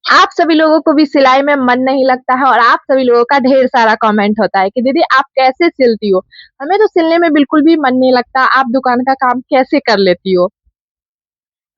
आप सभी लोगों को भी सिलाई में मन नहीं लगता है और आप सभी लोगों का ढेर सारा कमेंट होता है कि दीदी आप कैसे सिलती हो? हमें तो सिलने में बिल्कुल भी मन नहीं लगता, आप दुकान का काम कैसे कर लेती हो?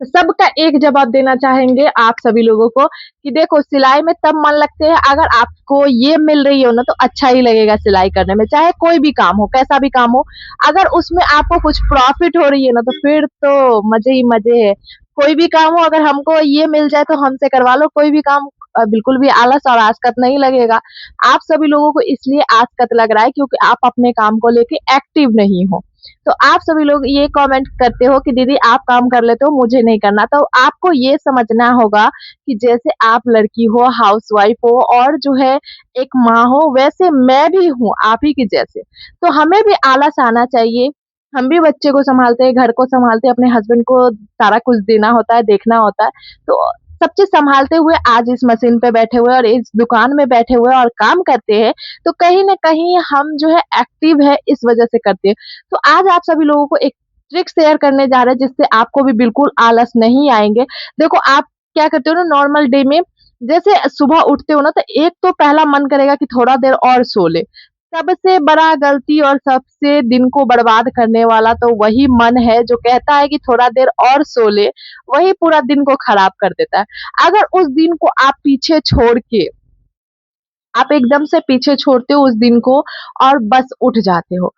तो सबका एक जवाब देना चाहेंगे आप सभी लोगों को कि देखो सिलाई में तब मन लगते हैं अगर आपको ये मिल रही हो ना तो अच्छा ही लगेगा सिलाई करने में, चाहे कोई भी काम हो, कैसा भी काम हो। अगर उसमें आपको कुछ प्रॉफ़िट हो रही है ना तो फिर तो मज़े ही मज़े हैं। कोई भी काम हो अगर हमको ये मिल जाए तो हमसे करवा लो, कोई भी काम बिल्कुल भी आलस और आसकत नहीं लगेगा। आप सभी लोगों को इसलिए आसकत लग रहा है क्योंकि आप अपने काम को लेके एक्टिव नहीं हो। तो आप सभी लोग ये कमेंट करते हो कि दीदी आप काम कर लेते हो, मुझे नहीं करना। तो आपको ये समझना होगा कि जैसे आप लड़की हो, हाउसवाइफ हो और जो है एक माँ हो, वैसे मैं भी हूँ आप ही की जैसे। तो हमें भी आलस आना चाहिए। हम भी बच्चे को सँभालते हैं, घर को सँभालते हैं, अपने हस्बैंड को सारा कुछ देना होता है, देखना होता है। तो सब चीज़ सँभालते हुए आज इस मशीन पे बैठे हुए और इस दुकान में बैठे हुए और काम करते हैं, तो कहीं न कहीं हम जो है एक्टिव है इस वज़ह से करते हैं। तो आज आप सभी लोगों को एक ट्रिक शेयर करने जा रहे हैं जिससे आपको भी बिल्कुल आलस नहीं आएँगे। देखो आप क्या करते हो ना नॉर्मल डे में जैसे सुबह उठते हो ना तो एक तो पहला मन करेगा कि थोड़ा देर और सो ले। सबसे बड़ा गलती और सबसे दिन को बर्बाद करने वाला तो वही मन है जो कहता है कि थोड़ा देर और सो ले, वही पूरा दिन को खराब कर देता है। अगर उस दिन को आप पीछे छोड़ के आप एकदम से पीछे छोड़ते हो उस दिन को और बस उठ जाते हो।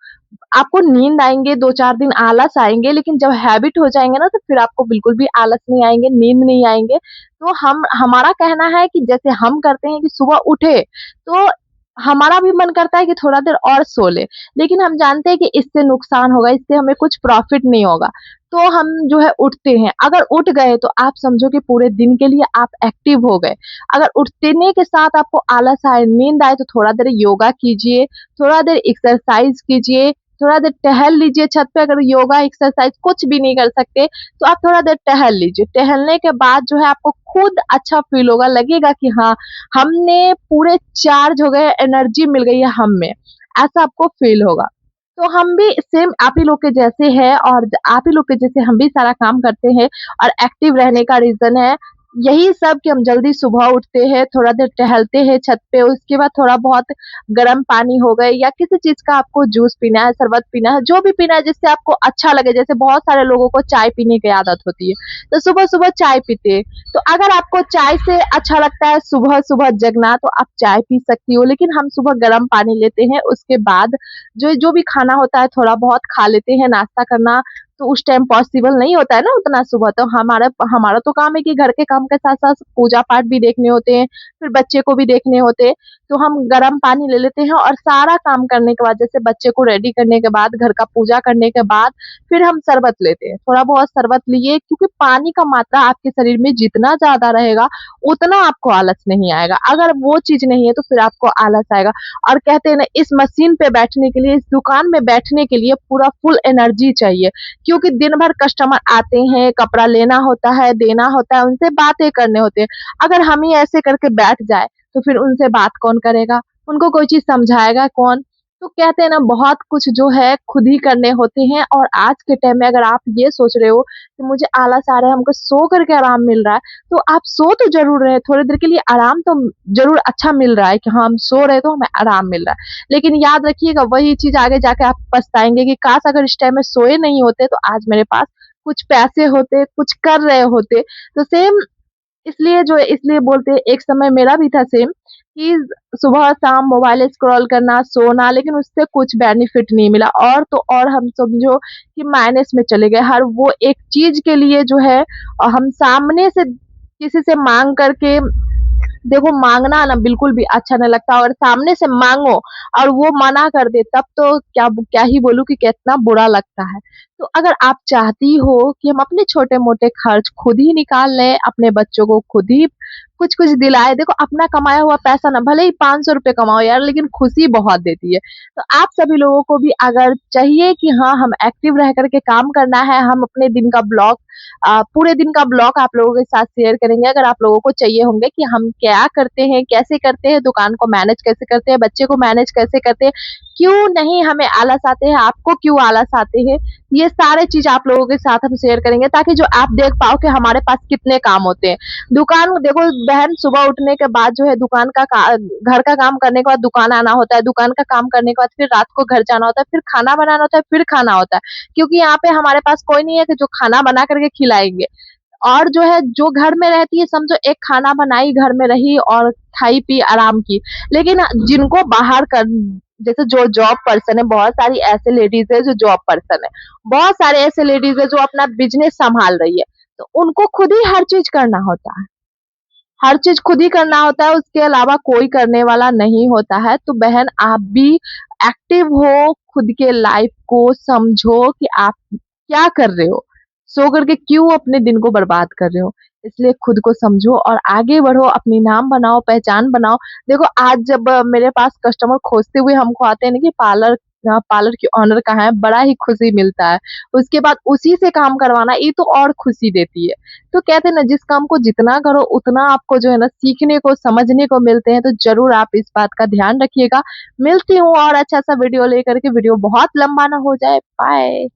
आपको नींद आएँगे, 2-4 दिन आलस आएँगे, लेकिन जब हैबिट हो जाएँगे ना, तो फिर आपको बिल्कुल भी आलस नहीं आएँगे, नींद नहीं आएँगे। तो हम हमारा कहना है कि जैसे हम करते हैं कि सुबह उठे, तो हमारा भी मन करता है कि थोड़ा देर और सो लें, लेकिन हम जानते हैं कि इससे नुकसान होगा, इससे हमें कुछ प्रॉफ़िट नहीं होगा। तो हम जो है उठते हैं, अगर उठ गए तो आप समझो कि पूरे दिन के लिए आप एक्टिव हो गए। अगर उठने के साथ आपको आलस आए, नींद आए, तो थोड़ा देर योगा कीजिए, थोड़ा देर एक्सरसाइज़ कीजिए, थोड़ा देर टहल लीजिए छत पे अगर योगा, एक्सरसाइज़ कुछ भी नहीं कर सकते, तो आप थोड़ा देर टहल लीजिए। टहलने के बाद जो है आपको खुद अच्छा फ़ील होगा, लगेगा कि हाँ, हमने पूरे चार्ज हो गए, एनर्जी मिल गई है हम में, ऐसा आपको फ़ील होगा। तो हम भी सेम आप ही लोग के जैसे हैं और आप ही लोग के जैसे हम भी सारा काम करते हैं और एक्टिव रहने का रीज़न है यही सब कि हम जल्दी सुबह उठते हैं, थोड़ा देर टहलते हैं छत पे, उसके बाद थोड़ा बहुत गर्म पानी हो गए या किसी चीज़ का आपको जूस पीना है, शरबत पीना है, जो भी पीना है जिससे आपको अच्छा लगे। जैसे बहुत सारे लोगों को चाय पीने की आदत होती है, तो सुबह-सुबह चाय पीते हैं। तो अगर आपको चाय से अच्छा लगता है सुबह-सुबह जगना तो आप चाय पी सकती हो, लेकिन हम सुबह गर्म पानी लेते हैं, उसके बाद जो जो भी खाना होता है थोड़ा बहुत खा लेते हैं, नाश्ता करना तो उस टाइम पॉसिबल नहीं होता है ना उतना सुबह, तो हमारा हमारा तो काम है कि घर के काम के साथ-साथ पूजा-पाठ भी देखने होते हैं, फिर बच्चे को भी देखने होते हैं, तो हम गरम पानी ले लेते हैं और सारा काम करने के बाद जैसे बच्चे को रेडी करने के बाद, घर का पूजा करने के बाद, फिर हम शरबत लेते हैं। थोड़ा बहुत शरबत लिए क्योंकि पानी का मात्रा आपके शरीर में जितना ज़्यादा रहेगा, उतना आपको आलस नहीं आएगा। अगर वो चीज़ नहीं है तो फिर आपको आलस आएगा और कहते हैं ना इस मशीन पे बैठने के लिए, इस दुकान में बैठने के लिए पूरा फुल एनर्जी चाहिए। क्योंकि दिन भर कस्टमर आते हैं, कपड़ा लेना होता है, देना होता है, उनसे बातें करने होते हैं। अगर हम ही ऐसे करके बैठ जाएँ, तो फिर उनसे बात कौन करेगा? उनको कोई चीज़ समझाएगा कौन? तो कहते हैं ना बहुत कुछ जो है खुद ही करने होते हैं और आज के टाइम में अगर आप ये सोच रहे हो कि मुझे आलस आ रहा है, हमको सो कर के आराम मिल रहा है, तो आप सो तो ज़रूर रहे, थोड़ी देर के लिए आराम तो ज़रूर अच्छा मिल रहा है कि हाँ, हम सो रहे तो हमें आराम मिल रहा है। लेकिन याद रखिएगा वही चीज़ आगे जाके आप पछताएँगे कि काश अगर इस टाइम में सोए नहीं होते तो आज मेरे पास कुछ पैसे होते, कुछ कर रहे होते। तो सेम इसलिए बोलते हैं एक समय मेरा भी था सेम कि सुबह-शाम मोबाइल स्क्रॉल करना, सोना लेकिन उससे कुछ बेनिफिट नहीं मिला और तो और हम समझो कि माइनस में चले गए। हर वो एक चीज़ के लिए जो है हम सामने से किसी से माँग करके देखो माँगना ना बिल्कुल भी अच्छा नहीं लगता और सामने से माँगो और वो मना कर दे तब तो क्या ही बोलूँ कि कितना बुरा लगता है। तो अगर आप चाहती हो कि हम अपने छोटे-मोटे खर्च खुद ही निकाल लें, अपने बच्चों को खुद ही कुछ-कुछ दिलाएँ, देखो अपना कमाया हुआ पैसा ना भले ही ₹500 कमाओ यार लेकिन खुशी बहुत देती है। तो आप सभी लोगों को भी अगर चाहिए कि हाँ, हम एक्टिव रह कर के काम करना है, हम अपने दिन का ब्लॉग पूरे दिन का ब्लॉग आप लोगों के साथ शेयर करेंगे। अगर आप लोगों को चाहिए होंगे कि हम क्या करते हैं, कैसे करते हैं, दुकान को मैनेज कैसे करते हैं, बच्चे को मैनेज कैसे करते हैं, क्यों नहीं हमें आलस आते हैं, आपको क्यों आलस आते हैं, ये सारे चीज़ आप लोगों के साथ हम शेयर करेंगे ताकि जो आप देख पाओ कि हमारे पास कितने काम होते हैं। दुकान देखो बहन, सुबह उठने के बाद जो है दुकान का घर का काम करने के बाद दुकान आना होता है, दुकान का काम करने के बाद फिर रात को घर जाना होता है, फिर खाना बनाना होता है, फिर खाना होता है, क्योंकि यहाँ पे हमारे पास कोई नहीं है कि जो खाना बना करके खिलाएंगे। और जो है जो घर में रहती है, समझो एक खाना बनाई, घर में रही और खाई पी आराम की। लेकिन जिनको बाहर कर, जैसे जो जॉब पर्सन है, बहुत सारी ऐसे लेडीज है जो जॉब पर्सन है, बहुत सारे ऐसे लेडीज है जो अपना बिजनेस संभाल रही है, तो उनको खुद ही हर चीज करना होता है, हर चीज खुद ही करना होता है, उसके अलावा कोई करने वाला नहीं होता है। तो बहन आप भी एक्टिव हो, खुद के लाइफ को समझो कि आप क्या कर रहे हो, सो करके क्यों अपने दिन को बर्बाद कर रहे हो। इसलिए खुद को समझो और आगे बढ़ो, अपनी नाम बनाओ, पहचान बनाओ। देखो आज जब मेरे पास कस्टमर खोजते हुए हमको आते हैं ना कि पार्लर की ओनर कहाँ है, बड़ा ही खुशी मिलता है। उसके बाद उसी से काम करवाना ये तो और खुशी देती है। तो कहते हैं ना, जिस काम को जितना करो उतना आपको जो है ना सीखने को, समझने को मिलते हैं। तो जरूर आप इस बात का ध्यान रखिएगा। मिलती हूँ और अच्छा सा वीडियो लेकर के, वीडियो बहुत लंबा ना हो जाए। बाय।